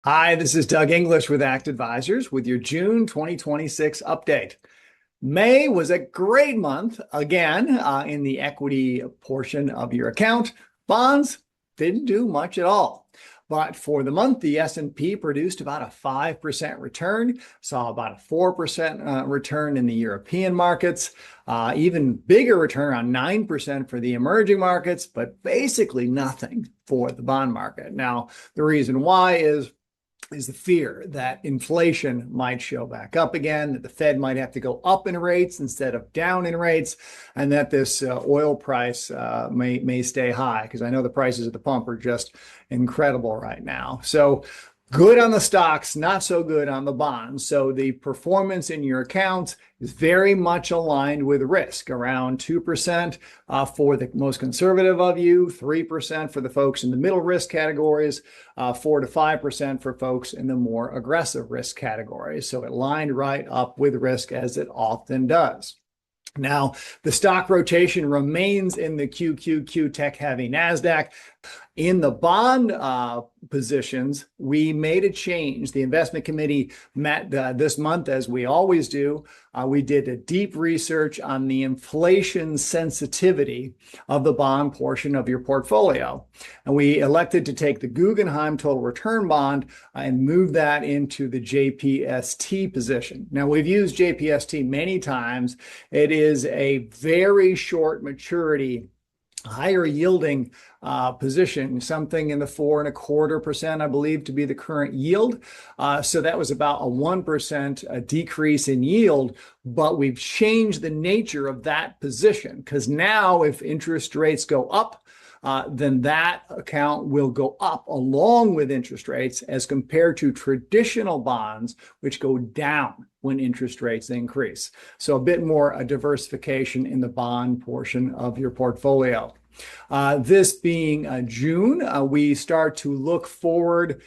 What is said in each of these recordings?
Hi, this is Doug English with Act Advisors with your June 2026 update. May was a great month, again, in the equity portion of your account. Bonds didn't do much at all. But for the month, the S&P produced about a 5% return, saw about a 4% return in the European markets, even bigger return on 9% for the emerging markets, but basically nothing for the bond market. Now, the reason why is the fear that inflation might show back up again, that the Fed might have to go up in rates instead of down in rates, and that this oil price may stay high, because I know the prices at the pump are just incredible right now. So good on the stocks, not so good on the bonds. So the performance in your accounts is very much aligned with risk, around 2% for the most conservative of you, 3% for the folks in the middle risk categories, 4 to 5% for folks in the more aggressive risk categories. So it lined right up with risk, as it often does. Now, the stock rotation remains in the QQQ tech-heavy NASDAQ. In the bond positions, we made a change. The investment committee met this month, as we always do. We did a deep research on the inflation sensitivity of the bond portion of your portfolio. And we elected to take the Guggenheim Total Return Bond and move that into the JPST position. Now, we've used JPST many times. It is a very short maturity, higher yielding position, something in the 4.25%, I believe, to be the current yield. So that was about a 1% decrease in yield, but we've changed the nature of that position, because now if interest rates go up, then that account will go up along with interest rates, as compared to traditional bonds, which go down when interest rates increase. So a bit more a diversification in the bond portion of your portfolio. This being June, we start to look forward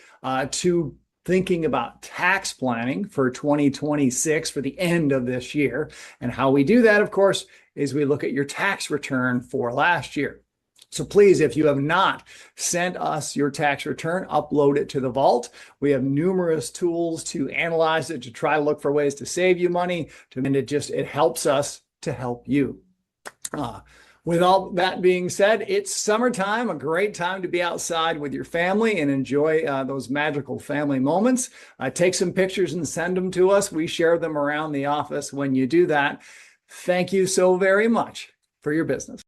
to thinking about tax planning for 2026, for the end of this year. And how we do that, of course, is we look at your tax return for last year. So please, if you have not sent us your tax return, upload it to the vault. We have numerous tools to analyze it, to try to look for ways to save you money, and it helps us to help you. With all that being said, it's summertime, a great time to be outside with your family and enjoy those magical family moments. Take some pictures and send them to us. We share them around the office when you do that. Thank you so very much for your business.